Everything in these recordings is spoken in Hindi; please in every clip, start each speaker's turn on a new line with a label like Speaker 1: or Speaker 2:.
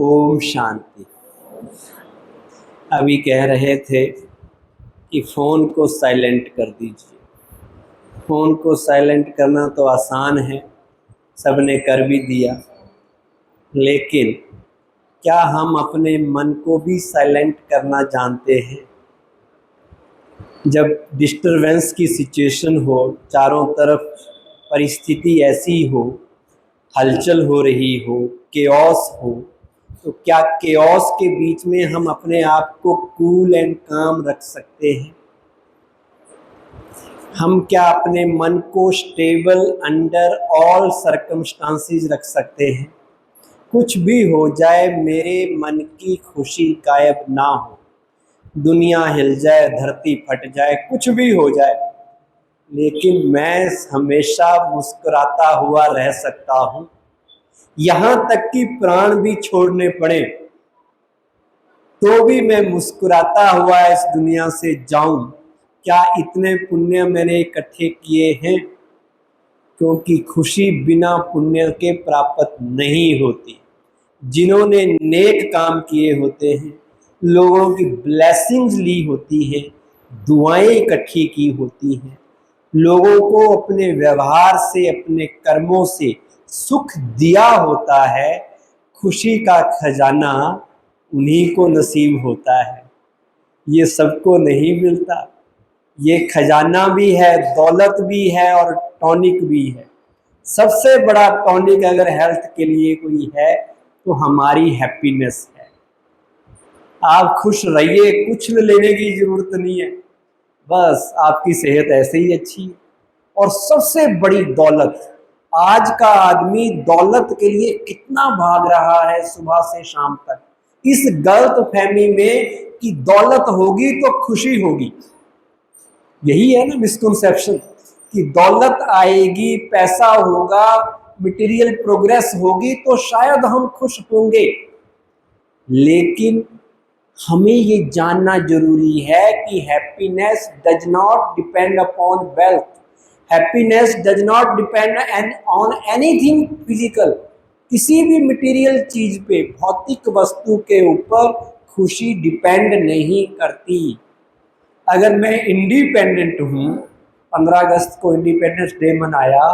Speaker 1: ओम शांति। अभी कह रहे थे कि फ़ोन को साइलेंट कर दीजिए। फ़ोन को साइलेंट करना तो आसान है, सबने कर भी दिया, लेकिन क्या हम अपने मन को भी साइलेंट करना जानते हैं? जब डिस्टरबेंस की सिचुएशन हो, चारों तरफ परिस्थिति ऐसी हो, हलचल हो रही हो, केओस हो, तो क्या केओस के बीच में हम अपने आप को कूल एंड काम रख सकते हैं? हम क्या अपने मन को स्टेबल अंडर ऑल सर्कमस्टांसिस रख सकते हैं? कुछ भी हो जाए, मेरे मन की खुशी गायब ना हो, दुनिया हिल जाए, धरती फट जाए, कुछ भी हो जाए, लेकिन मैं हमेशा मुस्कुराता हुआ रह सकता हूँ। यहाँ तक कि प्राण भी छोड़ने पड़े तो भी मैं मुस्कुराता हुआ इस दुनिया से जाऊं। क्या इतने पुण्य मैंने इकट्ठे किए हैं? क्योंकि खुशी बिना पुण्य के प्राप्त नहीं होती। जिन्होंने नेक काम किए होते हैं, लोगों की ब्लेसिंग्स ली होती हैं, दुआएं इकट्ठी की होती हैं, लोगों को अपने व्यवहार से, अपने कर्मों से सुख दिया होता है, खुशी का खजाना उन्हीं को नसीब होता है। ये सबको नहीं मिलता। ये खजाना भी है, दौलत भी है और टॉनिक भी है। सबसे बड़ा टॉनिक अगर हेल्थ के लिए कोई है तो हमारी हैप्पीनेस है। आप खुश रहिए, कुछ लेने की जरूरत नहीं है, बस आपकी सेहत ऐसे ही अच्छी है। और सबसे बड़ी दौलत, आज का आदमी दौलत के लिए कितना भाग रहा है सुबह से शाम तक, इस गलत फहमी में कि दौलत होगी तो खुशी होगी। यही है ना मिसकंसेप्शन, कि दौलत आएगी, पैसा होगा, मटेरियल प्रोग्रेस होगी तो शायद हम खुश होंगे। लेकिन हमें ये जानना जरूरी है कि happiness does not depend upon wealth, happiness does not depend on anything physical. किसी भी मटेरियल चीज पे, भौतिक वस्तु के ऊपर खुशी डिपेंड नहीं करती। अगर मैं इंडिपेंडेंट हूँ, 15 अगस्त को इंडिपेंडेंस डे मनाया,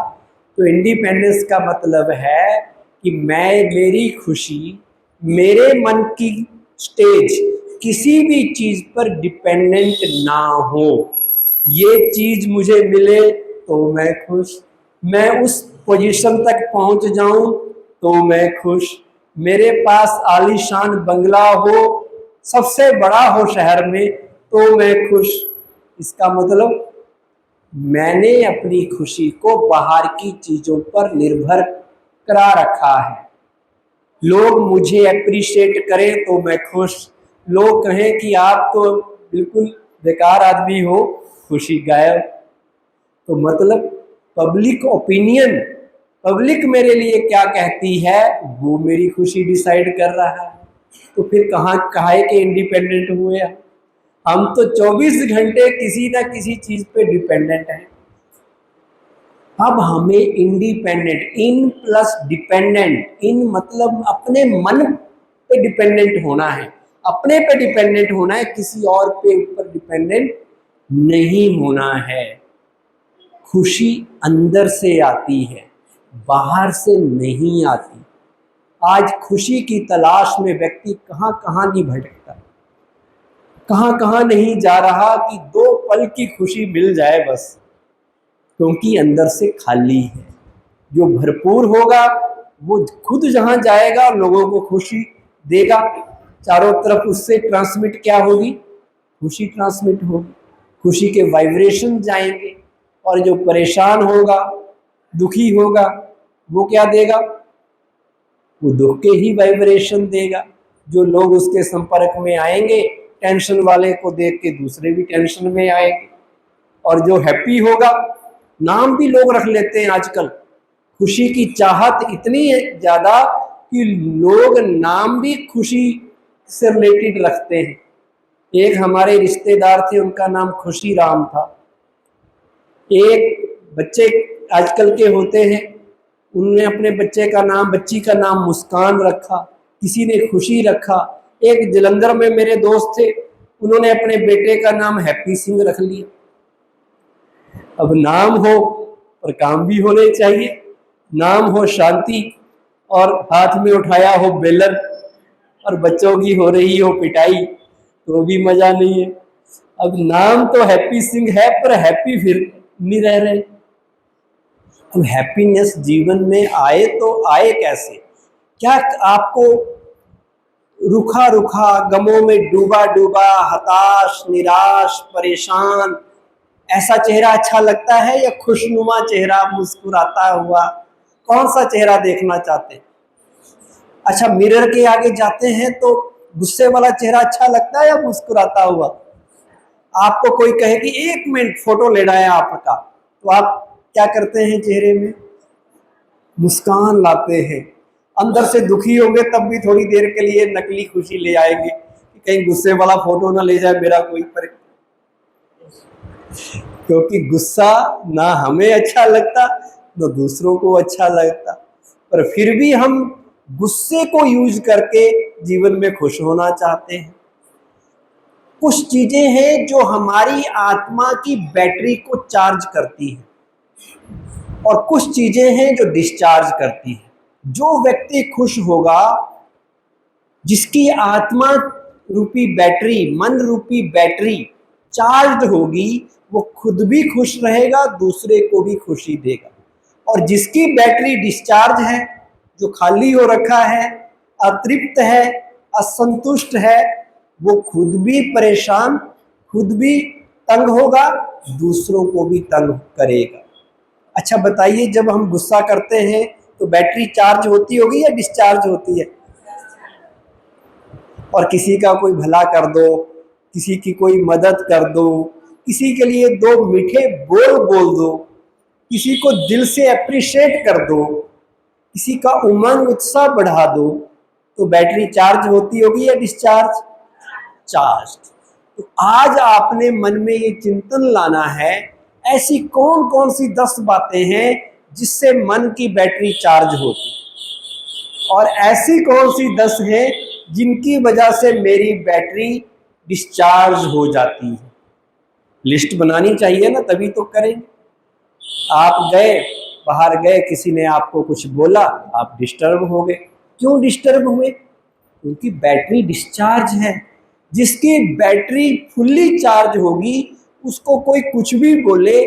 Speaker 1: तो इंडिपेंडेंस का मतलब है कि मेरी खुशी, मेरे मन की स्टेज किसी भी चीज पर डिपेंडेंट ना हो। ये चीज मुझे मिले तो मैं खुश, मैं उस पोजीशन तक पहुंच जाऊं तो मैं खुश, मेरे पास आलीशान बंगला हो, सबसे बड़ा हो शहर में, तो मैं खुश। इसका मतलब मैंने अपनी खुशी को बाहर की चीजों पर निर्भर करा रखा है। लोग मुझे अप्रिशिएट करें तो मैं खुश, लोग कहें कि आप तो बिल्कुल बेकार आदमी हो, खुशी गायब। तो मतलब पब्लिक ओपिनियन, पब्लिक मेरे लिए क्या कहती है, वो मेरी खुशी डिसाइड कर रहा है। तो फिर कहाँ काहे के इंडिपेंडेंट हुए? हम तो 24 घंटे किसी ना किसी चीज पे डिपेंडेंट हैं। अब हमें इंडिपेंडेंट, इन प्लस डिपेंडेंट, इन मतलब अपने मन पे डिपेंडेंट होना है, अपने पे डिपेंडेंट होना है, किसी और पे ऊपर डिपेंडेंट नहीं होना है। खुशी अंदर से आती है, बाहर से नहीं आती। आज खुशी की तलाश में व्यक्ति कहाँ कहाँ नहीं भटकता, कहाँ कहाँ नहीं जा रहा कि 2 पल की खुशी मिल जाए बस, क्योंकि अंदर से खाली है। जो भरपूर होगा वो खुद जहां जाएगा लोगों को खुशी देगा, चारों तरफ उससे ट्रांसमिट क्या होगी, खुशी ट्रांसमिट होगी, खुशी के वाइब्रेशन जाएंगे। और जो परेशान होगा, दुखी होगा, वो क्या देगा, वो दुख के ही वाइब्रेशन देगा। जो लोग उसके संपर्क में आएंगे, टेंशन वाले को देख के दूसरे भी टेंशन में आएंगे। और जो हैप्पी होगा, नाम भी लोग रख लेते हैं आजकल, खुशी की चाहत इतनी ज्यादा कि लोग नाम भी खुशी से रिलेटेड रखते हैं। एक हमारे रिश्तेदार थे, उनका नाम खुशी राम था। एक बच्चे आजकल के होते हैं, उन्होंने अपने बच्चे का नाम, बच्ची का नाम मुस्कान रखा। किसी ने खुशी रखा। एक जलंधर में मेरे दोस्त थे, उन्होंने अपने बेटे का नाम हैप्पी सिंह रख लिया। अब नाम हो और काम भी होने चाहिए। नाम हो शांति और हाथ में उठाया हो बेलन और बच्चों की हो रही हो पिटाई, तो भी मजा नहीं है। अब नाम तो हैप्पी सिंह है, पर हैप्पी फिर नहीं रह रहे। अब हैप्पीनेस जीवन में आए तो आए कैसे? क्या आपको रुखा रुखा, गमों में डूबा डूबा, हताश, निराश, परेशान ऐसा चेहरा अच्छा लगता है, या खुशनुमा चेहरा, मुस्कुराता हुआ? कौन सा चेहरा देखना चाहते हैं? अच्छा, मिरर के आगे जाते हैं तो गुस्से वाला चेहरा अच्छा लगता है या मुस्कुराता हुआ? आपको कोई कहे कि 1 मिनट फोटो लेना है आपका, तो आप क्या करते हैं? चेहरे में मुस्कान लाते हैं। अंदर से दुखी होंगे तब भी थोड़ी देर के लिए नकली खुशी ले आएंगे कि कहीं गुस्से वाला फोटो ना ले जाए मेरा कोई पर, क्योंकि गुस्सा ना हमें अच्छा लगता ना दूसरों को अच्छा लगता, पर फिर भी हम गुस्से को यूज करके जीवन में खुश होना चाहते हैं। कुछ चीजें हैं जो हमारी आत्मा की बैटरी को चार्ज करती हैं और कुछ चीजें हैं जो डिस्चार्ज करती हैं। जो व्यक्ति खुश होगा, जिसकी आत्मा रूपी बैटरी, मन रूपी बैटरी चार्ज होगी, वो खुद भी खुश रहेगा, दूसरे को भी खुशी देगा। और जिसकी बैटरी डिस्चार्ज है, जो खाली हो रखा है, अतृप्त है, असंतुष्ट है, वो खुद भी परेशान, खुद भी तंग होगा, दूसरों को भी तंग करेगा। अच्छा बताइए, जब हम गुस्सा करते हैं तो बैटरी चार्ज होती होगी या डिस्चार्ज होती है? और किसी का कोई भला कर दो, किसी की कोई मदद कर दो, किसी के लिए 2 मीठे बोल बोल दो, किसी को दिल से अप्रिशिएट कर दो, किसी का उमंग उत्साह बढ़ा दो, तो बैटरी चार्ज होती होगी या डिस्चार्ज? चार्ज। तो आज आपने मन में ये चिंतन लाना है, ऐसी कौन कौन सी 10 बातें हैं जिससे मन की बैटरी चार्ज होती, और ऐसी कौन सी 10 हैं जिनकी वजह से मेरी बैटरी डिस्चार्ज हो जाती है? लिस्ट बनानी चाहिए ना, तभी तो करेंगे। आप गए, बाहर गए, किसी ने आपको कुछ बोला, आप डिस्टर्ब हो गए। क्यों डिस्टर्ब हुए? क्योंकि बैटरी डिस्चार्ज है। जिसकी बैटरी फुल्ली चार्ज होगी, उसको कोई कुछ भी बोले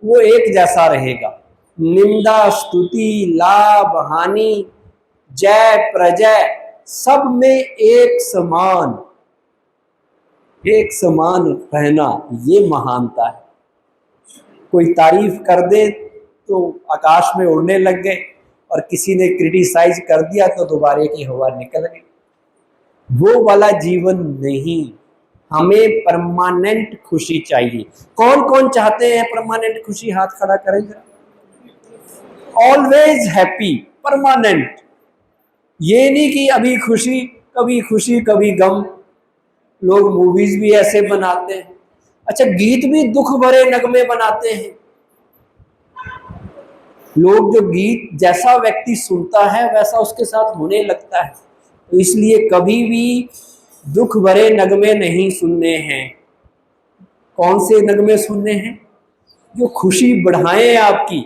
Speaker 1: वो एक जैसा रहेगा। निंदा, स्तुति, लाभ, हानि, जय, प्रजय, सब में एक समान रहना, ये महानता है। कोई तारीफ कर दे तो आकाश में उड़ने लग गए, और किसी ने क्रिटिसाइज कर दिया तो दोबारे की हवा निकल गई। वो वाला जीवन नहीं, हमें परमानेंट खुशी चाहिए। कौन कौन चाहते हैं परमानेंट खुशी? हाथ खड़ा करें जरा। Always happy, permanent. ये नहीं कि अभी खुशी कभी गम। लोग मूवीज भी ऐसे बनाते हैं। अच्छा, गीत भी दुख भरे नगमे बनाते हैं लोग। जो गीत जैसा व्यक्ति सुनता है वैसा उसके साथ होने लगता है। तो इसलिए कभी भी दुख भरे नगमे नहीं सुनने हैं। कौन से नगमे सुनने हैं? जो खुशी बढ़ाएं आपकी,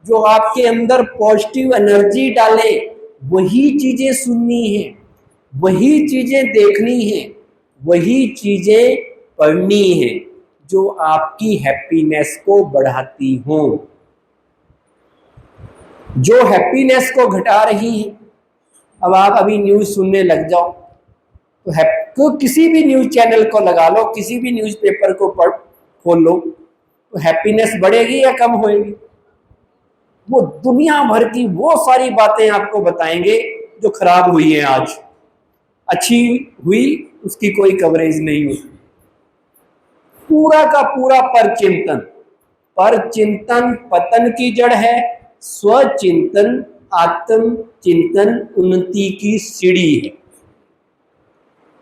Speaker 1: जो आपके अंदर पॉजिटिव एनर्जी डाले, वही चीजें सुननी है, वही चीजें देखनी है, वही चीजें पढ़नी है जो आपकी हैप्पीनेस को बढ़ाती हों। जो हैप्पीनेस को घटा रही है, अब आप अभी न्यूज़ सुनने लग जाओ तो किसी भी न्यूज़ चैनल को लगा लो, किसी भी न्यूज़पेपर को खोल लो, तो हैप्पीनेस बढ़ेगी या कम होएगी? वो दुनिया भर की वो सारी बातें आपको बताएंगे जो खराब हुई है आज। अच्छी हुई उसकी कोई कवरेज नहीं हुई। पूरा का पूरा परचिंतन पतन की जड़ है, स्वचिंतन आत्म चिंतन उन्नति की सीढ़ी है।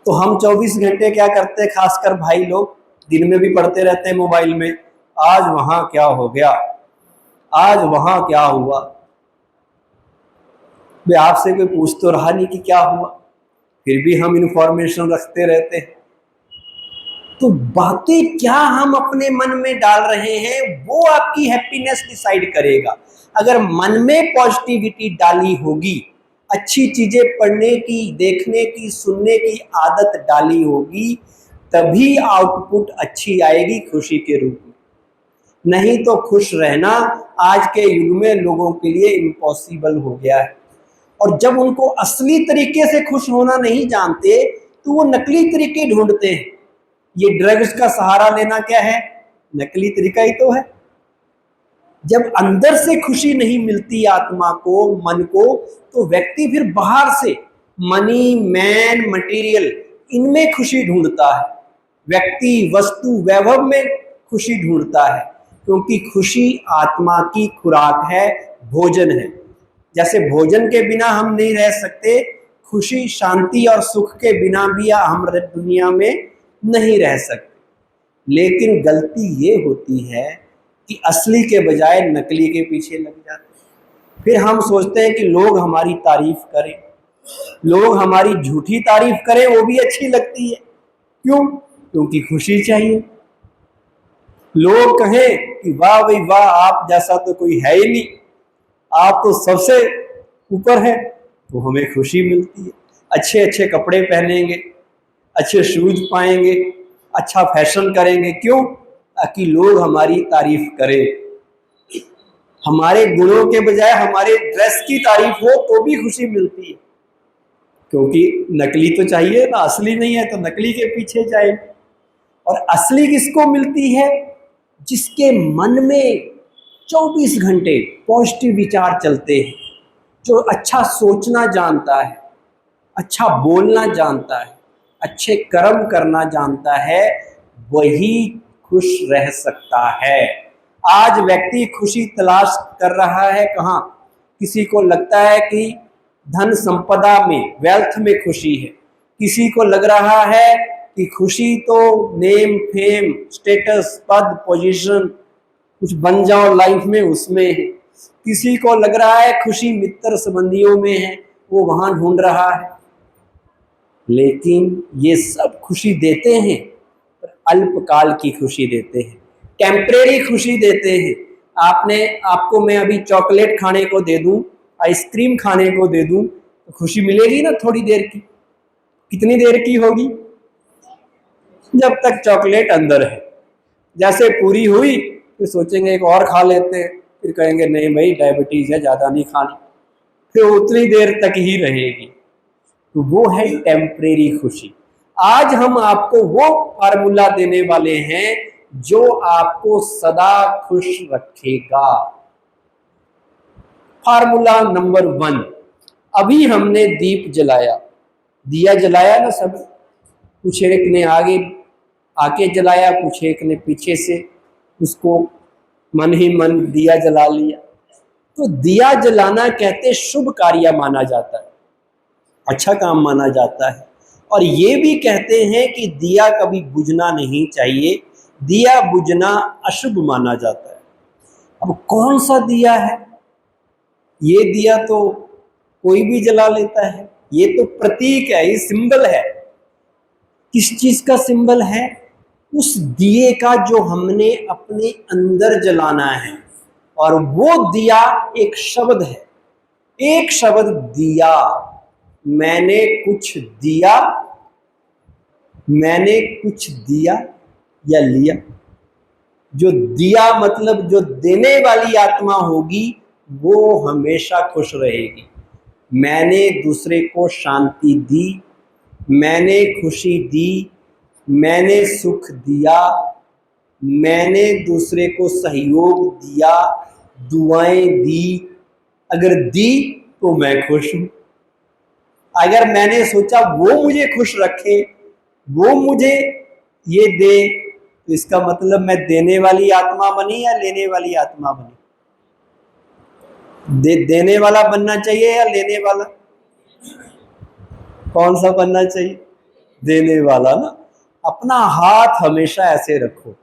Speaker 1: तो हम 24 घंटे क्या करते हैं, खासकर भाई लोग दिन में भी पढ़ते रहते हैं मोबाइल में, आज वहां क्या हो गया, आज वहां क्या हुआ। वे आपसे कोई पूछ तो रहा नहीं कि क्या हुआ। फिर भी हम इंफॉर्मेशन रखते रहते हैं। तो बातें क्या हम अपने मन में डाल रहे हैं वो आपकी हैप्पीनेस डिसाइड करेगा। अगर मन में पॉजिटिविटी डाली होगी, अच्छी चीजें पढ़ने की, देखने की, सुनने की आदत डाली होगी, तभी आउटपुट अच्छी आएगी खुशी के रूप में। नहीं तो खुश रहना आज के युग में लोगों के लिए इम्पॉसिबल हो गया है। और जब उनको असली तरीके से खुश होना नहीं जानते तो वो नकली तरीके ढूंढते हैं। ये ड्रग्स का सहारा लेना क्या है? नकली तरीका ही तो है। जब अंदर से खुशी नहीं मिलती आत्मा को, मन को, तो व्यक्ति फिर बाहर से मनी, मैन, मटेरियल, इनमें खुशी ढूंढता है। व्यक्ति, वस्तु, वैभव में खुशी ढूंढता है, क्योंकि खुशी आत्मा की खुराक है, भोजन है। जैसे भोजन के बिना हम नहीं रह सकते, खुशी, शांति और सुख के बिना भी हम दुनिया में नहीं रह सकते। लेकिन गलती ये होती है कि असली के बजाय नकली के पीछे लग जाते हैं। फिर हम सोचते हैं कि लोग हमारी तारीफ करें, लोग हमारी झूठी तारीफ करें, वो भी अच्छी लगती है। क्यों? क्योंकि खुशी चाहिए। लोग कहें कि वाह भाई वाह, आप जैसा तो कोई है ही नहीं, आप तो सबसे ऊपर है, तो हमें खुशी मिलती है। अच्छे अच्छे कपड़े पहनेंगे, अच्छे शूज पाएंगे, अच्छा फैशन करेंगे। क्यों? ताकि लोग हमारी तारीफ करें। हमारे गुणों के बजाय हमारे ड्रेस की तारीफ हो तो भी खुशी मिलती है, क्योंकि नकली तो चाहिए ना, असली नहीं है तो नकली के पीछे जाए। और असली किसको मिलती है? जिसके मन में 24 घंटे पॉजिटिव विचार चलते हैं, जो अच्छा सोचना जानता है, अच्छा बोलना जानता है, अच्छे कर्म करना जानता है, वही खुश रह सकता है। आज व्यक्ति खुशी तलाश कर रहा है कहाँ? किसी को लगता है कि धन संपदा में, वेल्थ में खुशी है। किसी को लग रहा है कि खुशी तो नेम, फेम, स्टेटस, पद, पोजीशन, कुछ बन जाओ लाइफ में, उसमें है। किसी को लग रहा है खुशी मित्र संबंधियों में है, वो वहां ढूंढ रहा है। लेकिन ये सब खुशी देते हैं, पर अल्पकाल की खुशी देते हैं, टेम्परेरी खुशी देते हैं। आपको मैं अभी चॉकलेट खाने को दे दूं, आइसक्रीम खाने को दे दूं, तो खुशी मिलेगी ना थोड़ी देर की। कितनी देर की होगी? जब तक चॉकलेट अंदर है। जैसे पूरी हुई फिर सोचेंगे एक और खा लेते हैं, फिर कहेंगे नहीं भाई डायबिटीज है, ज्यादा नहीं खानी, फिर उतनी देर तक ही रहेगी। तो वो है टेम्परेरी खुशी। आज हम आपको वो फार्मूला देने वाले हैं जो आपको सदा खुश रखेगा। Formula number 1। अभी हमने दीप जलाया, दिया जलाया ना सब, कुछ एक ने आगे आके जलाया, कुछ एक ने पीछे से उसको मन ही मन दिया जला लिया। तो दिया जलाना कहते शुभ कार्य माना जाता है, अच्छा काम माना जाता है। और ये भी कहते हैं कि दिया कभी बुझना नहीं चाहिए, दिया बुझना अशुभ माना जाता है। अब कौन सा दिया है? ये दिया तो कोई भी जला लेता है, ये तो प्रतीक है, ये सिंबल है। किस चीज का सिंबल है? उस दिए का जो हमने अपने अंदर जलाना है। और वो दिया एक शब्द है, एक शब्द दिया। मैंने कुछ दिया, मैंने कुछ दिया या लिया। जो दिया मतलब जो देने वाली आत्मा होगी वो हमेशा खुश रहेगी। मैंने दूसरे को शांति दी, मैंने खुशी दी, मैंने सुख दिया, मैंने दूसरे को सहयोग दिया, दुआएं दी। अगर दी तो मैं खुश हूं। अगर मैंने सोचा वो मुझे खुश रखे, वो मुझे ये दे, तो इसका मतलब मैं देने वाली आत्मा बनी या लेने वाली आत्मा बनी? देने वाला बनना चाहिए या लेने वाला? कौन सा बनना चाहिए? देने वाला ना। अपना हाथ हमेशा ऐसे रखो,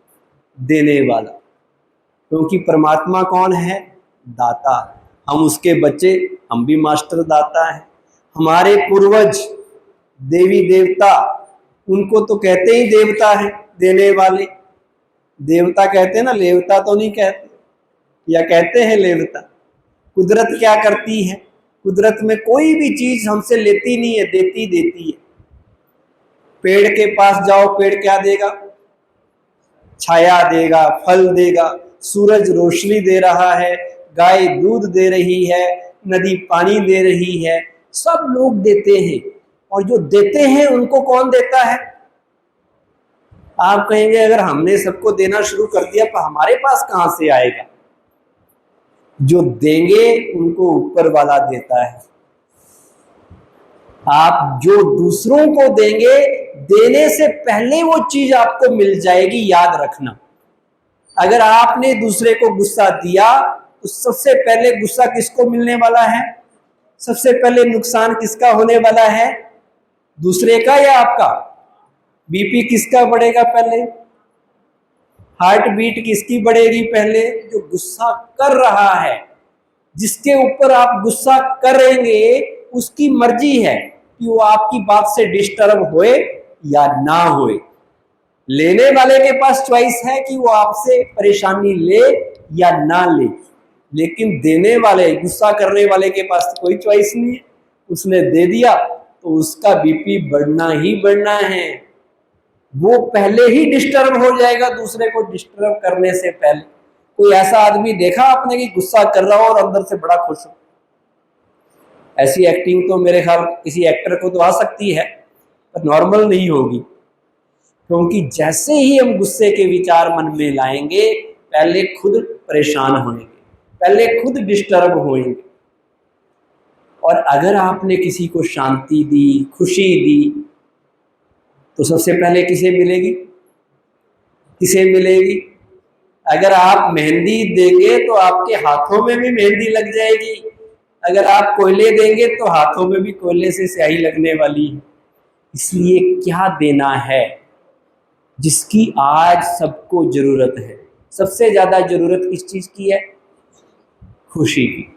Speaker 1: देने वाला। क्योंकि परमात्मा कौन है? दाता। हम उसके बच्चे, हम भी मास्टर दाता हैं। हमारे पूर्वज देवी देवता, उनको तो कहते ही देवता है, देने वाले। देवता कहते हैं ना, लेवता तो नहीं कहते, या कहते हैं लेवता। कुदरत क्या करती है? कुदरत में कोई भी चीज हमसे लेती नहीं है, देती देती है। पेड़ के पास जाओ, पेड़ क्या देगा? छाया देगा, फल देगा। सूरज रोशनी दे रहा है, गाय दूध दे रही है, नदी पानी दे रही है, सब लोग देते हैं। और जो देते हैं उनको कौन देता है? आप कहेंगे अगर हमने सबको देना शुरू कर दिया तो हमारे पास कहां से आएगा? जो देंगे उनको ऊपर वाला देता है। आप जो दूसरों को देंगे, देने से पहले वो चीज आपको मिल जाएगी, याद रखना। अगर आपने दूसरे को गुस्सा दिया तो सबसे पहले गुस्सा किसको मिलने वाला है? सबसे पहले नुकसान किसका होने वाला है? दूसरे का या आपका? बीपी किसका बढ़ेगा पहले? हार्ट बीट किसकी बढ़ेगी पहले? जो गुस्सा कर रहा है, जिसके ऊपर आप गुस्सा करेंगे, उसकी मर्जी है कि वो आपकी बात से डिस्टर्ब होए या ना होए। लेने वाले के पास चॉइस है कि वो आपसे परेशानी ले या ना ले, लेकिन देने वाले, गुस्सा करने वाले के पास तो कोई चॉइस नहीं है। उसने दे दिया तो उसका बीपी बढ़ना ही बढ़ना है। वो पहले ही डिस्टर्ब हो जाएगा दूसरे को डिस्टर्ब करने से पहले। कोई ऐसा आदमी देखा आपने कि गुस्सा कर रहा हो और अंदर से बड़ा खुश हो? ऐसी एक्टिंग तो मेरे ख्याल किसी एक्टर को तो आ सकती है, पर नॉर्मल नहीं होगी। क्योंकि जैसे ही हम गुस्से के विचार मन में लाएंगे, पहले खुद परेशान होंगे, पहले खुद डिस्टर्ब होंगे। और अगर आपने किसी को शांति दी, खुशी दी, तो सबसे पहले किसे मिलेगी? किसे मिलेगी? अगर आप मेहंदी देंगे तो आपके हाथों में भी मेहंदी लग जाएगी। अगर आप कोयले देंगे तो हाथों में भी कोयले से स्याही लगने वाली है। इसलिए क्या देना है जिसकी आज सबको जरूरत है? सबसे ज्यादा जरूरत किस चीज की है? खुशी की।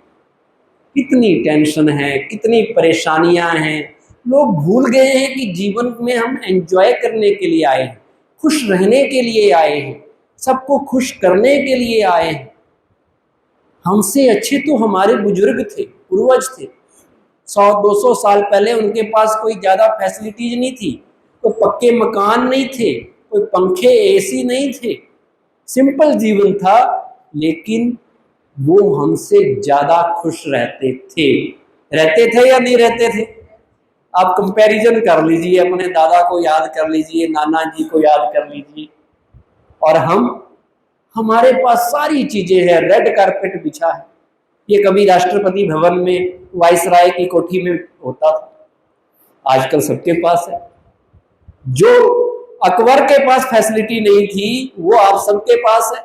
Speaker 1: कितनी टेंशन है, कितनी परेशानियां हैं। लोग भूल गए हैं कि जीवन में हम एंजॉय करने के लिए आए हैं, खुश रहने के लिए आए हैं, सबको खुश करने के लिए आए हैं। हमसे अच्छे तो हमारे बुजुर्ग थे, पूर्वज थे। 100-200 साल पहले उनके पास कोई ज्यादा फैसिलिटीज नहीं थी, कोई पक्के मकान नहीं थे, कोई पंखे एसी नहीं थे, सिंपल जीवन था, लेकिन वो हमसे ज्यादा खुश रहते थे। रहते थे या नहीं रहते थे? आप कंपैरिजन कर लीजिए, अपने दादा को याद कर लीजिए, नाना जी को याद कर लीजिए, और हमारे पास सारी चीजें हैं, रेड कारपेट बिछा है। ये कभी राष्ट्रपति भवन में, वाइसराय की कोठी में होता था, आजकल सबके पास है। जो अकबर के पास फैसिलिटी नहीं थी, वो आप सबके पास है।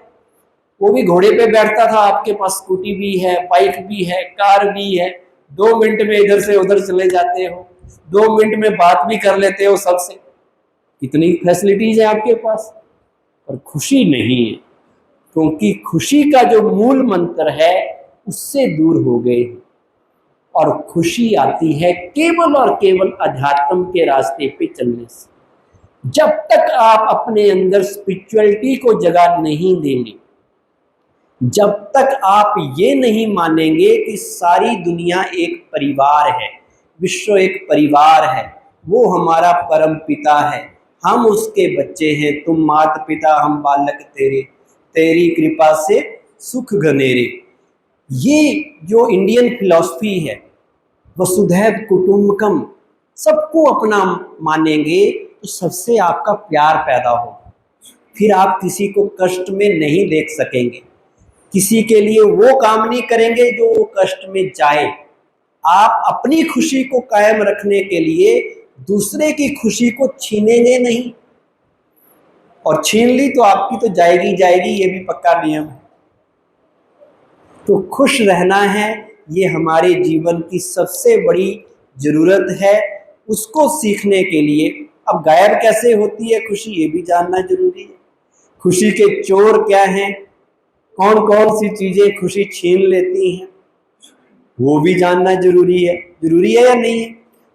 Speaker 1: वो भी घोड़े पे बैठता था, आपके पास स्कूटी भी है, बाइक भी है, कार भी है। 2 मिनट में इधर से उधर चले जाते हो, 2 मिनट में बात भी कर लेते हो सबसे। इतनी फैसिलिटीज है आपके पास, पर खुशी नहीं है। क्योंकि खुशी का जो मूल मंत्र है उससे दूर हो गए। और खुशी आती है केवल और केवल अध्यात्म के रास्ते पे चलने से। जब तक आप अपने अंदर स्पिरिचुअलिटी को जगह नहीं देंगे, जब तक आप ये नहीं मानेंगे कि सारी दुनिया एक परिवार है, विश्व एक परिवार है, वो हमारा परम पिता है, हम उसके बच्चे हैं, तुम मात पिता हम बालक तेरे, तेरी कृपा से सुख घनेरे। ये जो इंडियन फिलॉसफी है, वसुधैव कुटुंबकम, सबको अपना मानेंगे तो सबसे आपका प्यार पैदा होगा। फिर आप किसी को कष्ट में नहीं देख सकेंगे, किसी के लिए वो काम नहीं करेंगे जो वो कष्ट में जाए। आप अपनी खुशी को कायम रखने के लिए दूसरे की खुशी को छीनेंगे नहीं, और छीन ली तो आपकी तो जाएगी जाएगी, ये भी पक्का नियम है। तो खुश रहना है, ये हमारे जीवन की सबसे बड़ी जरूरत है। उसको सीखने के लिए अब गायब कैसे होती है खुशी, ये भी जानना जरूरी है। खुशी के चोर क्या हैं, कौन कौन सी चीजें खुशी छीन लेती हैं, वो भी जानना जरूरी है। जरूरी है या नहीं है?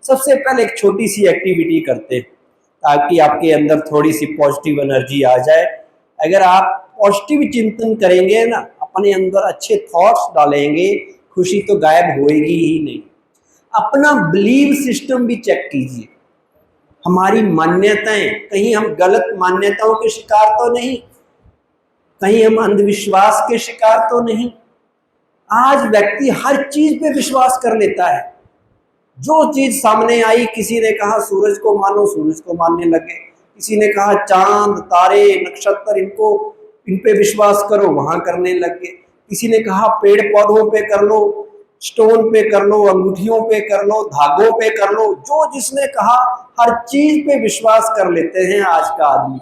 Speaker 1: सबसे पहले एक छोटी सी एक्टिविटी करते हैं ताकि आपके अंदर थोड़ी सी पॉजिटिव एनर्जी आ जाए। अगर आप पॉजिटिव चिंतन करेंगे ना, अपने अंदर अच्छे थॉट्स डालेंगे, खुशी तो गायब होएगी ही नहीं। अपना बिलीव सिस्टम भी चेक कीजिए, हमारी मान्यताएं, कहीं हम गलत मान्यताओं के शिकार तो नहीं, कहीं हम अंधविश्वास के शिकार तो नहीं। आज व्यक्ति हर चीज पे विश्वास कर लेता है, जो चीज सामने आई, किसी ने कहा सूरज को मानो, सूरज को मानने लगे, किसी ने कहा चांद तारे नक्षत्र इन पे विश्वास करो, वहां करने लगे, किसी ने कहा पेड़ पौधों पे कर लो, स्टोन पे कर लो, अंगूठियों पे कर लो, धागों पे कर लो, जो जिसने कहा हर चीज पे विश्वास कर लेते हैं आज का आदमी।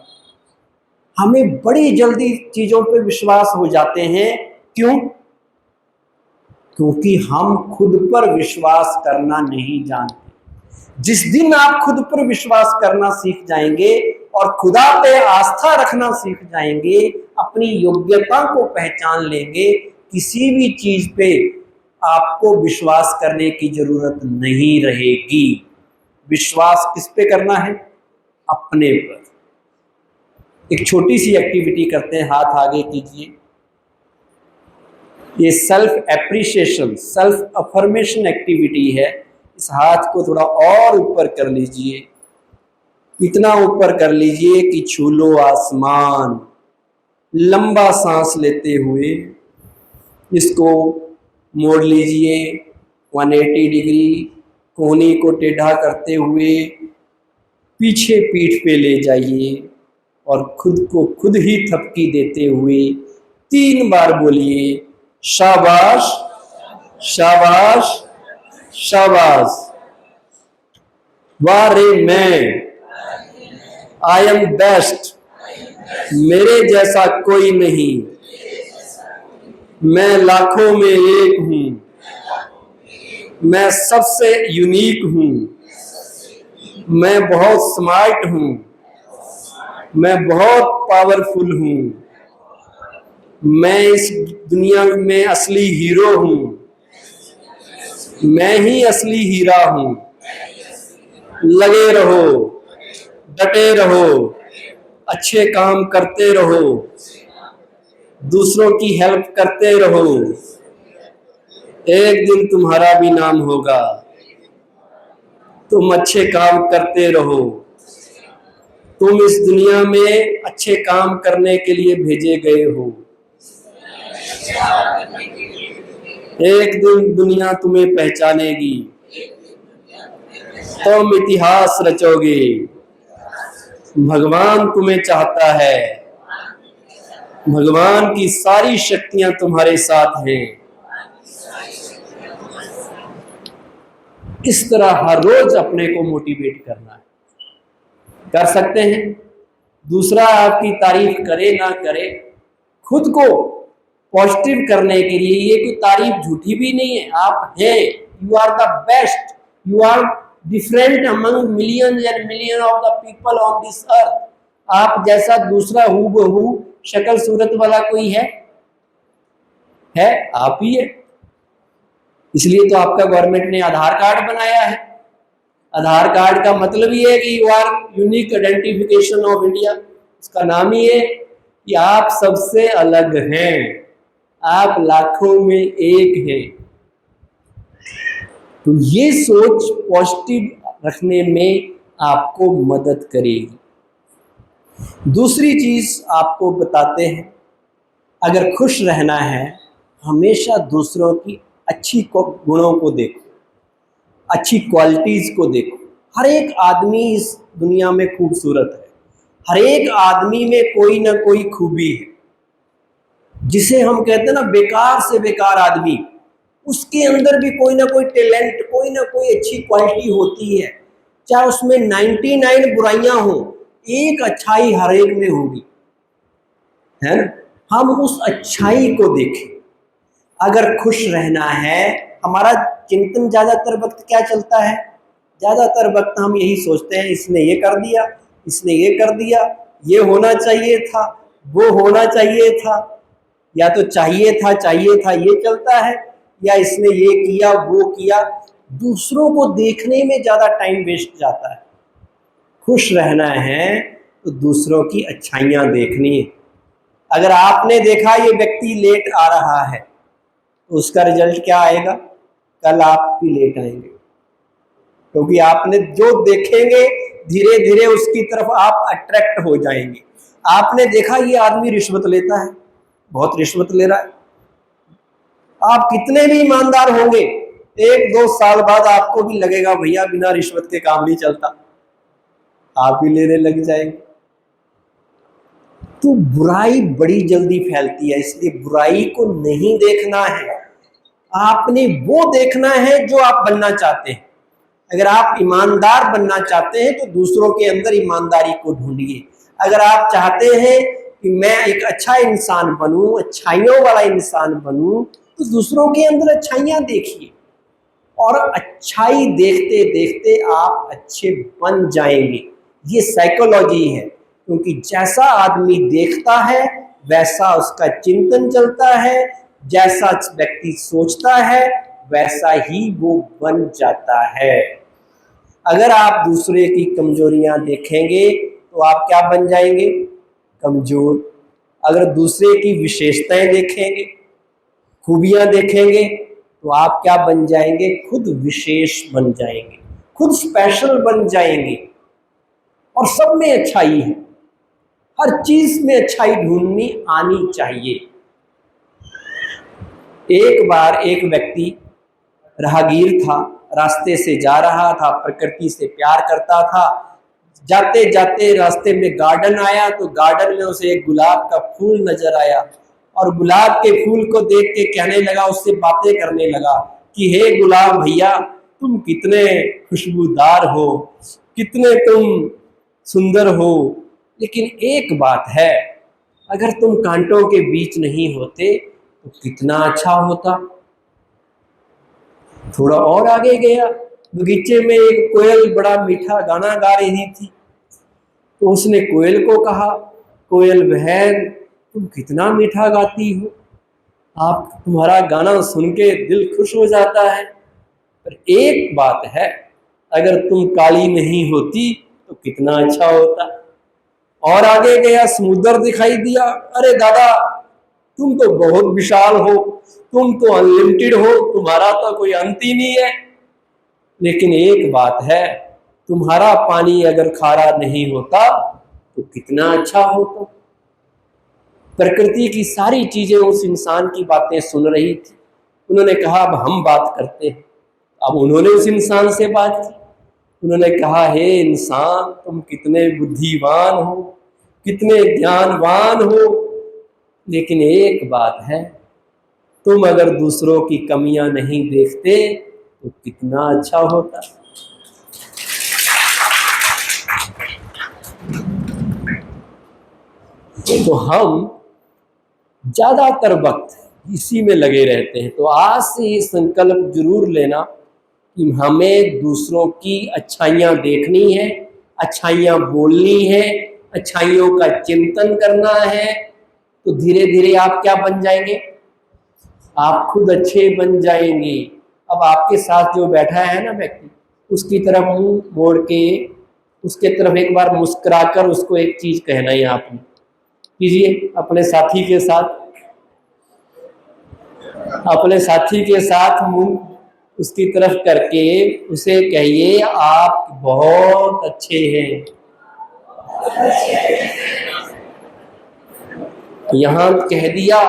Speaker 1: हमें बड़ी जल्दी चीजों पे विश्वास हो जाते हैं, क्यों? क्योंकि हम खुद पर विश्वास करना नहीं जानते। जिस दिन आप खुद पर विश्वास करना सीख जाएंगे और खुदा पे आस्था रखना सीख जाएंगे, अपनी योग्यता को पहचान लेंगे, किसी भी चीज पे आपको विश्वास करने की जरूरत नहीं रहेगी। विश्वास किस पे करना है? अपने पर। एक छोटी सी एक्टिविटी करते हैं, हाथ आगे कीजिए। ये self appreciation, self affirmation activity है। इस हाथ को थोड़ा और ऊपर कर लीजिए, इतना ऊपर कर लीजिए कि छू लो आसमान। लंबा सांस लेते हुए इसको मोड़ लीजिए 180 डिग्री, कोहनी को टेढ़ा करते हुए पीछे पीठ पे ले जाइए और खुद को खुद ही थपकी देते हुए 3 बार बोलिए, शाबाश शाबाश शाबाश। वाह रे मैं, आई एम बेस्ट, मेरे जैसा कोई नहीं, मैं लाखों में एक हूं, मैं सबसे यूनिक हूं, मैं बहुत स्मार्ट हूं, मैं बहुत पावरफुल हूं, मैं इस दुनिया में असली हीरो हूं, मैं ही असली हीरा हूं। लगे रहो, डटे रहो, अच्छे काम करते रहो, दूसरों की हेल्प करते रहो, एक दिन तुम्हारा भी नाम होगा। तुम अच्छे काम करते रहो, तुम इस दुनिया में अच्छे काम करने के लिए भेजे गए हो। एक दिन दुनिया तुम्हें पहचानेगी, तुम इतिहास रचोगे। भगवान तुम्हें चाहता है, भगवान की सारी शक्तियां तुम्हारे साथ हैं। इस तरह हर रोज अपने को मोटिवेट करना है, कर सकते हैं। दूसरा आपकी तारीफ करे ना करे, खुद को पॉजिटिव करने के लिए, ये कोई तारीफ झूठी भी नहीं है, आप हैं, you are the best, you are different among millions and million of the people on this earth. आप जैसा दूसरा हूबहू शक्ल सूरत वाला कोई है? आप ही है। इसलिए तो आपका गवर्नमेंट ने आधार कार्ड बनाया है। आधार कार्ड का मतलब ये है कि you are unique identification of India. इसका नाम ही है कि आप सबसे अलग हैं, आप लाखों में एक हैं। तो ये सोच पॉजिटिव रखने में आपको मदद करेगी। दूसरी चीज आपको बताते हैं, अगर खुश रहना है, हमेशा दूसरों की अच्छी गुणों को देखो, अच्छी क्वालिटीज को देखो। हर एक आदमी इस दुनिया में खूबसूरत है, हर एक आदमी में कोई ना कोई खूबी है। जिसे हम कहते हैं ना बेकार से बेकार आदमी, उसके अंदर भी कोई ना कोई टैलेंट, कोई ना कोई अच्छी क्वालिटी होती है। चाहे उसमें 99 बुराइयां हो, एक अच्छाई हर एक में होगी, है ना? हम उस अच्छाई को देखें। अगर खुश रहना है, हमारा चिंतन ज्यादातर वक्त क्या चलता है? ज्यादातर वक्त हम यही सोचते हैं, इसने ये कर दिया, इसने ये कर दिया, ये होना चाहिए था, वो होना चाहिए था, या तो चाहिए था ये चलता है, या इसने ये किया वो किया। दूसरों को देखने में ज़्यादा टाइम वेस्ट जाता है। खुश रहना है तो दूसरों की अच्छाइयाँ देखनी है। अगर आपने देखा ये व्यक्ति लेट आ रहा है तो उसका रिजल्ट क्या आएगा? कल आप भी लेट आएंगे, क्योंकि आपने जो देखेंगे धीरे धीरे उसकी तरफ आप अट्रैक्ट हो जाएंगे। आपने देखा ये आदमी रिश्वत लेता है, बहुत रिश्वत ले रहा है, आप कितने भी ईमानदार होंगे, 1-2 साल बाद आपको भी लगेगा भैया बिना रिश्वत के काम नहीं चलता, आप भी लेने लग जाएंगे। तो बुराई बड़ी जल्दी फैलती है, इसलिए बुराई को नहीं देखना है, आपने वो देखना है जो आप बनना चाहते हैं। अगर आप ईमानदार बनना चाहते हैं तो दूसरों के अंदर ईमानदारी को ढूंढिए। अगर आप चाहते हैं कि मैं एक अच्छा इंसान बनूं, अच्छाइयों वाला इंसान बनूं, तो दूसरों के अंदर अच्छाइयां देखिए, और अच्छाई देखते देखते आप अच्छे बन जाएंगे। ये साइकोलॉजी है, क्योंकि जैसा आदमी देखता है वैसा उसका चिंतन चलता है, जैसा व्यक्ति सोचता है वैसा ही वो बन जाता है। अगर आप दूसरे की कमजोरियां देखेंगे तो आप क्या बन जाएंगे? कमजोर। अगर दूसरे की विशेषताएं देखेंगे, खूबियां देखेंगे, तो आप क्या बन जाएंगे? खुद विशेष बन जाएंगे, खुद स्पेशल बन जाएंगे। और सब में अच्छाई है, हर चीज में अच्छाई ढूंढनी आनी चाहिए। एक बार एक व्यक्ति राहगीर था, रास्ते से जा रहा था, प्रकृति से प्यार करता था। जाते जाते रास्ते में गार्डन आया, तो गार्डन में उसे एक गुलाब का फूल नजर आया, और गुलाब के फूल को देख के कहने लगा, उससे बातें करने लगा कि हे गुलाब भैया, तुम कितने खुशबूदार हो, कितने तुम सुंदर हो, लेकिन एक बात है, अगर तुम कांटों के बीच नहीं होते तो कितना अच्छा होता। थोड़ा और आगे गया, बगीचे में एक कोयल बड़ा मीठा गाना गा रही थी, तो उसने कोयल को कहा, कोयल बहन तुम कितना मीठा गाती हो, आप तुम्हारा गाना सुन के दिल खुश हो जाता है, पर एक बात है, अगर तुम काली नहीं होती तो कितना अच्छा होता। और आगे गया, समुद्र दिखाई दिया, अरे दादा तुम तो बहुत विशाल हो, तुम तो अनलिमिटेड हो, तुम्हारा तो कोई अंत ही नहीं है, लेकिन एक बात है, तुम्हारा पानी अगर खारा नहीं होता तो कितना अच्छा होता। प्रकृति की सारी चीजें उस इंसान की बातें सुन रही थी। उन्होंने कहा अब हम बात करते हैं। अब उन्होंने उस इंसान से बात की, उन्होंने कहा हे इंसान तुम कितने बुद्धिमान हो, कितने ज्ञानवान हो, लेकिन एक बात है, तुम अगर दूसरों की कमियां नहीं देखते तो कितना अच्छा होता। तो हम ज्यादातर वक्त इसी में लगे रहते हैं। तो आज से ये संकल्प जरूर लेना कि हमें दूसरों की अच्छाइयाँ देखनी है, अच्छाइयाँ बोलनी है, अच्छाइयों का चिंतन करना है, तो धीरे धीरे आप क्या बन जाएंगे? आप खुद अच्छे बन जाएंगे। अब आपके साथ जो बैठा है ना व्यक्ति, उसकी तरफ मुंह मोड़ के उसके तरफ एक बार मुस्कुराकर उसको एक चीज कहना है, आपने कीजिए अपने साथी के साथ, अपने साथी के साथ मुंह उसकी तरफ करके उसे कहिए आप बहुत अच्छे हैं। यहाँ कह दिया,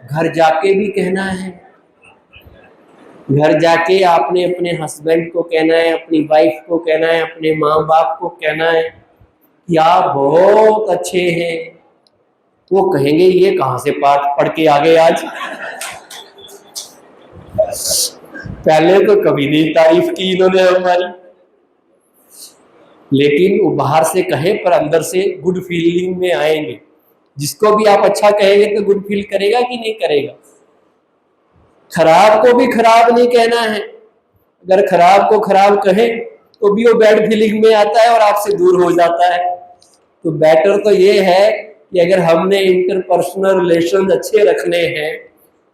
Speaker 1: घर जाके भी कहना है, घर जाके आपने अपने हस्बैंड को कहना है, अपनी वाइफ को कहना है, अपने माँ बाप को कहना है कि आप बहुत अच्छे हैं। वो कहेंगे ये कहाँ से पाठ पढ़ के आ गए आज, पहले तो कभी नहीं तारीफ की इन्होंने हमारी। लेकिन वो बाहर से कहे पर अंदर से गुड फीलिंग में आएंगे। जिसको भी आप अच्छा कहेंगे तो गुड फील करेगा कि नहीं करेगा? खराब को भी खराब नहीं कहना है, अगर खराब को खराब कहे तो भी वो बैड फीलिंग में आता है और आपसे दूर हो जाता है। तो बेटर तो ये है कि अगर हमने इंटरपर्सनल रिलेशन अच्छे रखने हैं,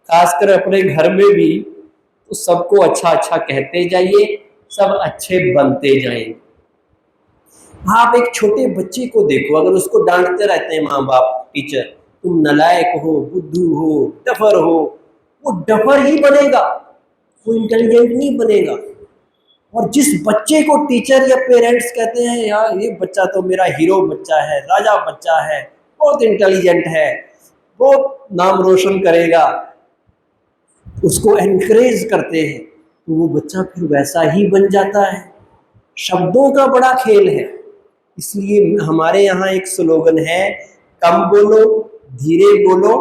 Speaker 1: खासकर अपने घर में भी, तो सबको अच्छा अच्छा कहते जाइए, सब अच्छे बनते जाएंगे। आप एक छोटे बच्चे को देखो, अगर उसको डांटते रहते हैं माँ बाप, टीचर, तुम नालायक हो, बुद्धू हो, डफर हो, वो डफर ही बनेगा, वो इंटेलिजेंट नहीं बनेगा। और जिस बच्चे को टीचर या पेरेंट्स कहते हैं यार ये बच्चा तो मेरा हीरो बच्चा है, राजा बच्चा है, बहुत इंटेलिजेंट है, बहुत नाम रोशन करेगा, उसको एनकरेज करते हैं, तो वो बच्चा फिर वैसा ही बन जाता है। शब्दों का बड़ा खेल है, इसलिए हमारे यहाँ एक स्लोगन है, कम बोलो, धीरे बोलो,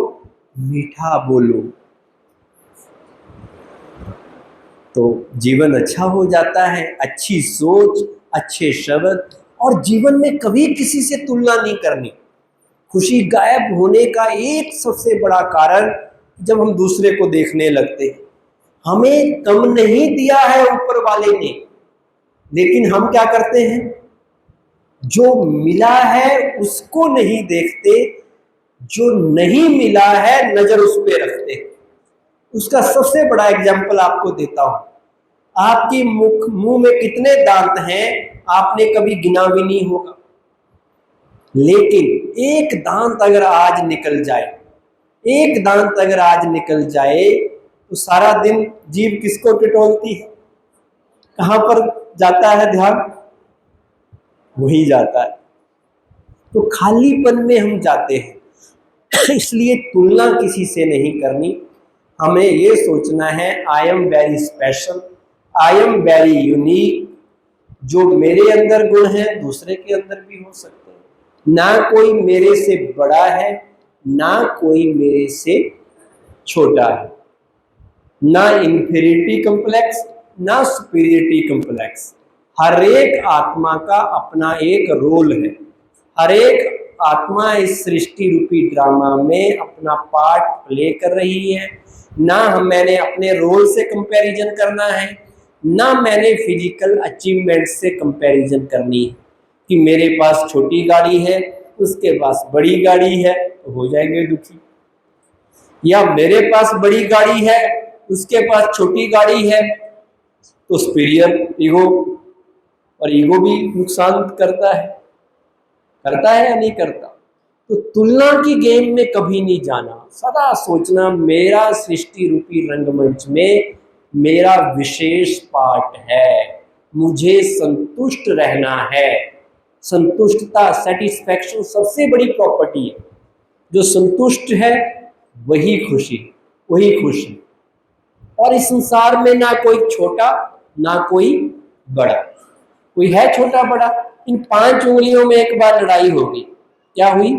Speaker 1: मीठा बोलो, तो जीवन अच्छा हो जाता है। अच्छी सोच, अच्छे शब्द, और जीवन में कभी किसी से तुलना नहीं करनी। खुशी गायब होने का एक सबसे बड़ा कारण, जब हम दूसरे को देखने लगते हैं। हमें कम नहीं दिया है ऊपर वाले ने, लेकिन हम क्या करते हैं, जो मिला है उसको नहीं देखते, जो नहीं मिला है नजर उस पे रखते हैं। उसका सबसे बड़ा एग्जाम्पल आपको देता हूं। आपकी मुंह में कितने दांत हैं आपने कभी गिना भी नहीं होगा, लेकिन एक दांत अगर आज निकल जाए, एक दांत अगर आज निकल जाए, तो सारा दिन जीभ किसको टटोलती है, कहां पर जाता है ध्यान, वही जाता है, तो खालीपन में हम जाते हैं। इसलिए तुलना किसी से नहीं करनी, हमें ये सोचना है I am very special, I am very unique. जो मेरे अंदर गुण है दूसरे के अंदर भी हो सकते हैं। ना कोई मेरे से बड़ा है, ना कोई मेरे से छोटा है, ना इंफीरियरिटी कॉम्प्लेक्स, ना सुपीरियरिटी कॉम्प्लेक्स। हर एक आत्मा का अपना एक रोल है, हर एक आत्मा इस सृष्टि रूपी ड्रामा में अपना पार्ट प्ले कर रही है। ना मैंने अपने रोल से कंपैरिजन करना है, ना मैंने फिजिकल अचीवमेंट से कंपैरिजन करनी है कि मेरे पास छोटी गाड़ी है उसके पास बड़ी गाड़ी है तो हो जाएंगे दुखी, या मेरे पास बड़ी गाड़ी है उसके पास छोटी गाड़ी है तो सुपीरियर ईगो, और ईगो भी नुकसान करता है या नहीं करता। तो तुलना की गेम में कभी नहीं जाना, सदा सोचना मेरा सृष्टि रूपी रंगमंच में मेरा विशेष पार्ट है, मुझे संतुष्ट रहना है। संतुष्टता, सेटिस्फैक्शन सबसे बड़ी प्रॉपर्टी है। जो संतुष्ट है वही खुशी, वही खुशी। और इस संसार में ना कोई छोटा ना कोई बड़ा, कोई है छोटा बड़ा। इन 5 उंगलियों में एक बार लड़ाई हो गई, क्या हुई,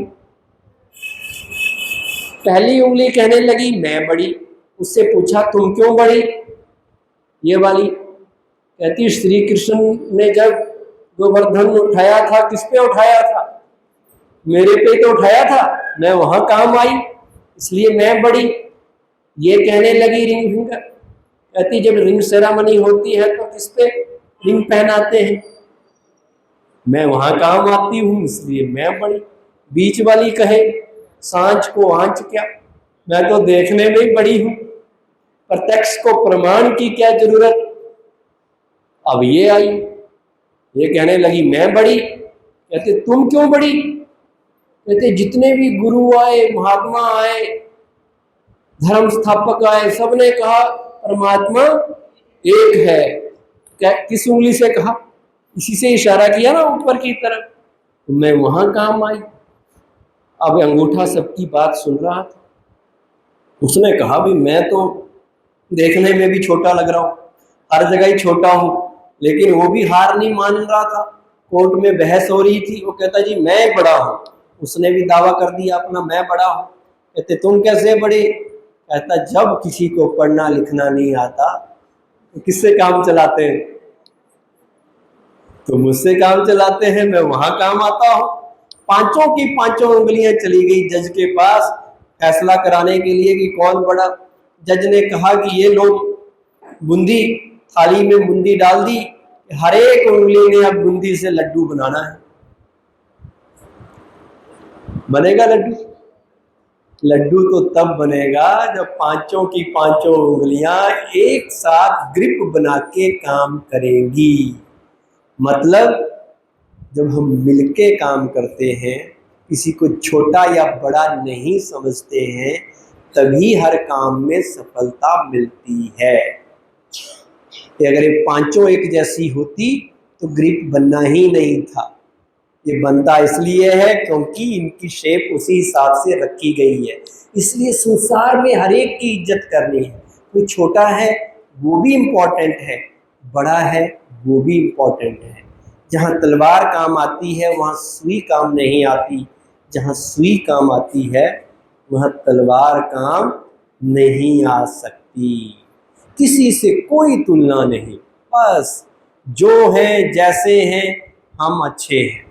Speaker 1: पहली उंगली कहने लगी मैं बड़ी, उससे पूछा तुम क्यों बड़ी, ये वाली कहती श्री कृष्ण ने जब गोवर्धन उठाया था किस पे उठाया था, मेरे पे तो उठाया था, मैं वहां काम आई इसलिए मैं बड़ी। ये कहने लगी रिंग फिंगर, कहती जब रिंग सेरेमनी होती है तो किस पे रिंग पहनाते हैं, मैं वहां काम आती हूं इसलिए मैं बड़ी। बीच वाली कहे सांच को आंच क्या, मैं तो देखने में ही बड़ी हूं, प्रत्यक्ष को प्रमाण की क्या जरूरत। अब ये आई, ये कहने लगी मैं बड़ी, कहते तुम क्यों बड़ी, कहते जितने भी गुरु आए, महात्मा आए, धर्म स्थापक आए, सबने कहा परमात्मा एक है। क्या किस उंगली से कहा, इसी से इशारा किया ना ऊपर की तरफ, तो मैं वहां काम आई। अब अंगूठा सबकी बात सुन रहा था, उसने कहा भी मैं तो देखने में भी छोटा लग रहा हूं, हर जगह ही छोटा हूं, लेकिन वो भी हार नहीं मान रहा था। कोर्ट में बहस हो रही थी, वो कहता जी मैं बड़ा हूं, उसने भी दावा कर दिया अपना मैं बड़ा हूं। कहते तुम कैसे बड़े, कहता जब किसी को पढ़ना लिखना नहीं आता तो किससे काम चलाते हैं, तो मुझसे काम चलाते हैं, मैं वहां काम आता हूं। 5 की 5 उंगलियां चली गई जज के पास फैसला कराने के लिए कि कौन बड़ा। जज ने कहा कि ये लो बूंदी, थाली में बूंदी डाल दी, हर एक उंगली ने अब बूंदी से लड्डू बनाना है, बनेगा लड्डू। लड्डू तो तब बनेगा जब पांचों की पांचों उंगलियां एक साथ ग्रिप बना के काम करेंगी। मतलब जब हम मिलके काम करते हैं, किसी को छोटा या बड़ा नहीं समझते हैं, तभी हर काम में सफलता मिलती है। कि अगर ये पांचों एक जैसी होती तो ग्रिप बनना ही नहीं था। ये बनता इसलिए है क्योंकि इनकी शेप उसी हिसाब से रखी गई है। इसलिए संसार में हर एक की इज्जत करनी है। कोई छोटा है वो भी इम्पोर्टेंट है, बड़ा है वो भी इम्पोर्टेंट है। जहाँ तलवार काम आती है वहाँ सुई काम नहीं आती, जहाँ सुई काम आती है वहाँ तलवार काम नहीं आ सकती। किसी से कोई तुलना नहीं, बस जो है जैसे हैं हम अच्छे हैं।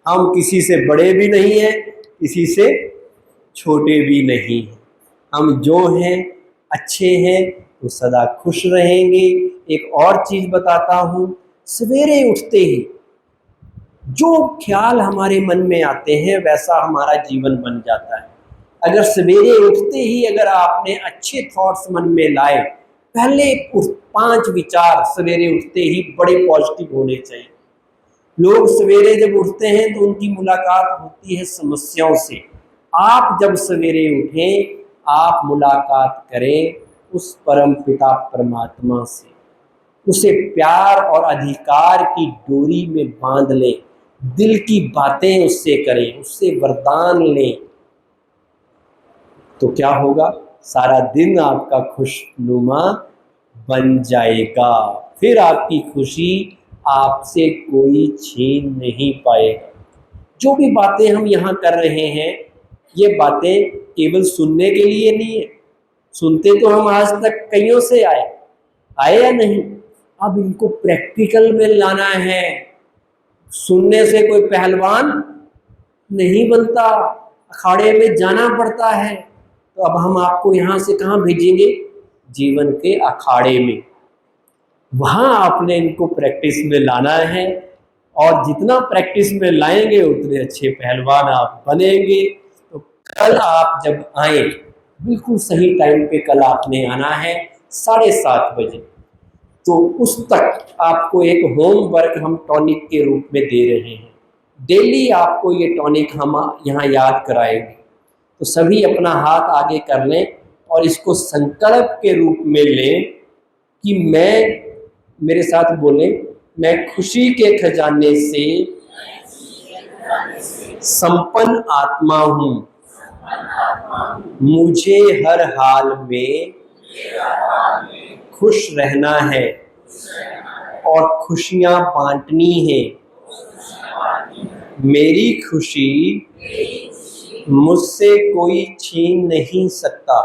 Speaker 1: हम किसी से बड़े भी नहीं हैं, किसी से छोटे भी नहीं हैं। हम जो हैं अच्छे हैं तो सदा खुश रहेंगे। एक और चीज़ बताता हूँ, सवेरे उठते ही जो ख्याल हमारे मन में आते हैं वैसा हमारा जीवन बन जाता है। अगर सवेरे उठते ही अगर आपने अच्छे थॉट्स मन में लाए, पहले 5 विचार सवेरे उठते ही बड़े पॉजिटिव होने चाहिए। लोग सवेरे जब उठते हैं तो उनकी मुलाकात होती है समस्याओं से। आप जब सवेरे उठें, आप मुलाकात करें उस परम पिता परमात्मा से, उसे प्यार और अधिकार की डोरी में बांध लें, दिल की बातें उससे करें, उससे वरदान लें, तो क्या होगा, सारा दिन आपका खुशनुमा बन जाएगा। फिर आपकी खुशी आपसे कोई छीन नहीं पाएगा। जो भी बातें हम यहाँ कर रहे हैं, ये बातें केवल सुनने के लिए नहीं है। सुनते तो हम आज तक कईयों से आए या नहीं, अब इनको प्रैक्टिकल में लाना है। सुनने से कोई पहलवान नहीं बनता, अखाड़े में जाना पड़ता है। तो अब हम आपको यहाँ से कहाँ भेजेंगे, जीवन के अखाड़े में। वहाँ आपने इनको प्रैक्टिस में लाना है, और जितना प्रैक्टिस में लाएंगे उतने अच्छे पहलवान आप बनेंगे। तो कल आप जब आए, बिल्कुल सही टाइम पे कल आपने आना है 7:30 बजे। तो उस तक आपको एक होमवर्क हम टॉनिक के रूप में दे रहे हैं। डेली आपको ये टॉनिक हम यहाँ याद कराएंगे। तो सभी अपना हाथ आगे कर लें और इसको संकल्प के रूप में लें कि मैं, मेरे साथ बोलें, मैं खुशी के खजाने से संपन्न आत्मा हूँ। मुझे हर हाल में खुश रहना है और खुशियाँ बांटनी है। मेरी खुशी मुझसे कोई छीन नहीं सकता।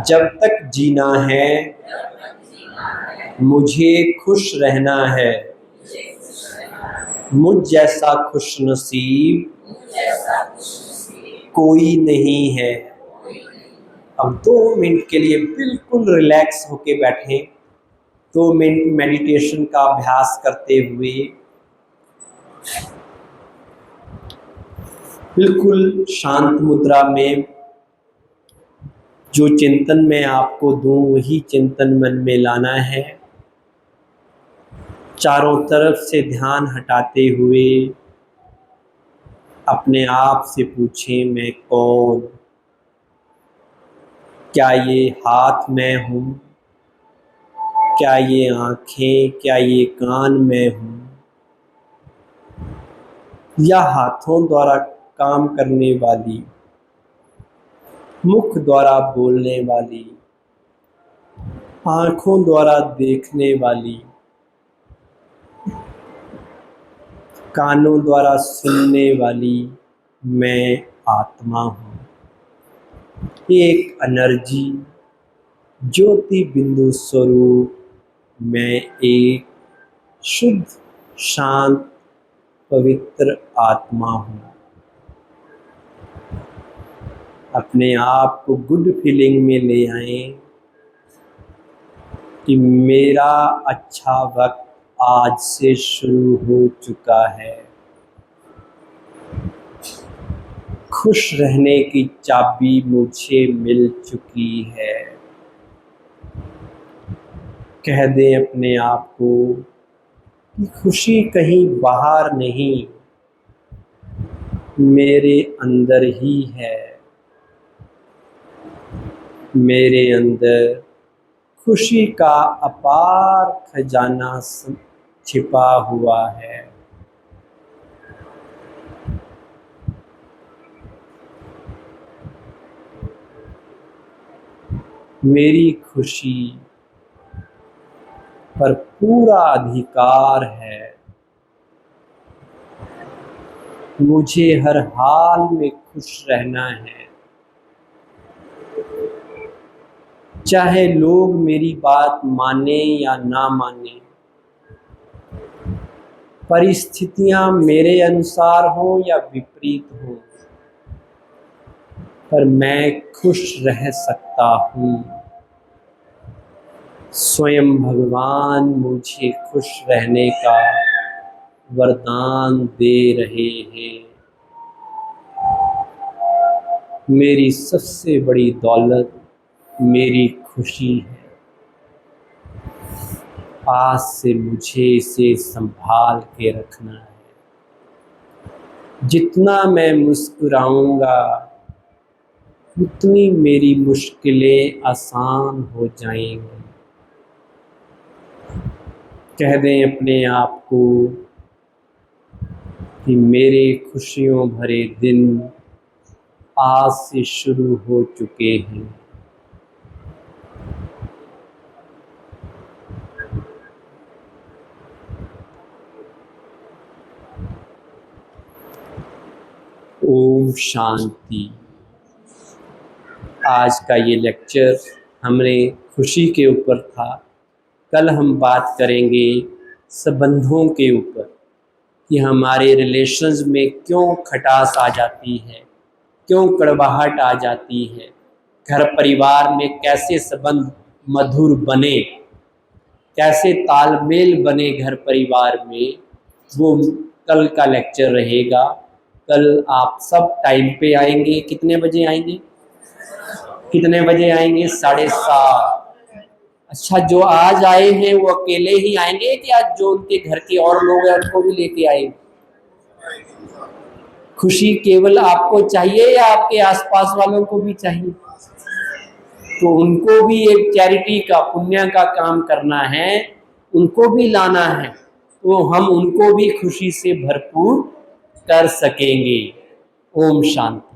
Speaker 1: जब तक जीना है मुझे खुश रहना है। मुझ जैसा खुशनसीब कोई नहीं है। अब 2 मिनट के लिए बिल्कुल रिलैक्स होके बैठें। 2 मिनट मेडिटेशन का अभ्यास करते हुए बिल्कुल शांत मुद्रा में जो चिंतन मैं आपको दूं वही चिंतन मन में लाना है। चारों तरफ से ध्यान हटाते हुए अपने आप से पूछें, मैं कौन? क्या ये हाथ मैं हूँ? क्या ये आँखें, क्या ये कान मैं हूँ? या हाथों द्वारा काम करने वाली, मुख द्वारा बोलने वाली, आँखों द्वारा देखने वाली, कानों द्वारा सुनने वाली मैं आत्मा हूँ। एक एनर्जी, ज्योति बिंदु स्वरूप मैं एक शुद्ध, शांत, पवित्र आत्मा हूँ। अपने आप को गुड फीलिंग में ले आए कि मेरा अच्छा वक्त आज से शुरू हो चुका है। खुश रहने की चाबी मुझे मिल चुकी है। कह दें अपने आप को कि खुशी कहीं बाहर नहीं, मेरे अंदर ही है। मेरे अंदर खुशी का अपार खजाना छिपा हुआ है। मेरी खुशी पर पूरा अधिकार है। मुझे हर हाल में खुश रहना है, चाहे लोग मेरी बात माने या ना माने, परिस्थितियां मेरे अनुसार हों या विपरीत हों, पर मैं खुश रह सकता हूँ। स्वयं भगवान मुझे खुश रहने का वरदान दे रहे हैं। मेरी सबसे बड़ी दौलत मेरी खुशी है। आज से मुझे इसे संभाल के रखना है। जितना मैं मुस्कुराऊंगा उतनी मेरी मुश्किलें आसान हो जाएंगी। कह दें अपने आप को कि मेरे खुशियों भरे दिन आज से शुरू हो चुके हैं। ओम शांति। आज का ये लेक्चर हमने खुशी के ऊपर था। कल हम बात करेंगे संबंधों के ऊपर कि हमारे रिलेशंस में क्यों खटास आ जाती है, क्यों कड़वाहट आ जाती है, घर परिवार में कैसे संबंध मधुर बने, कैसे तालमेल बने घर परिवार में, वो कल का लेक्चर रहेगा। कल आप सब टाइम पे आएंगे। कितने बजे आएंगे? कितने बजे आएंगे? 7:30। अच्छा, जो आज आए हैं वो अकेले ही आएंगे कि आज जो उनके घर के और लोग हैं उनको भी लेके आएंगे? खुशी केवल आपको चाहिए या आपके आसपास वालों को भी चाहिए? तो उनको भी एक चैरिटी का, पुण्य का काम करना है, उनको भी लाना है, तो हम उनको भी खुशी से भरपूर कर सकेंगे। ओम शांति।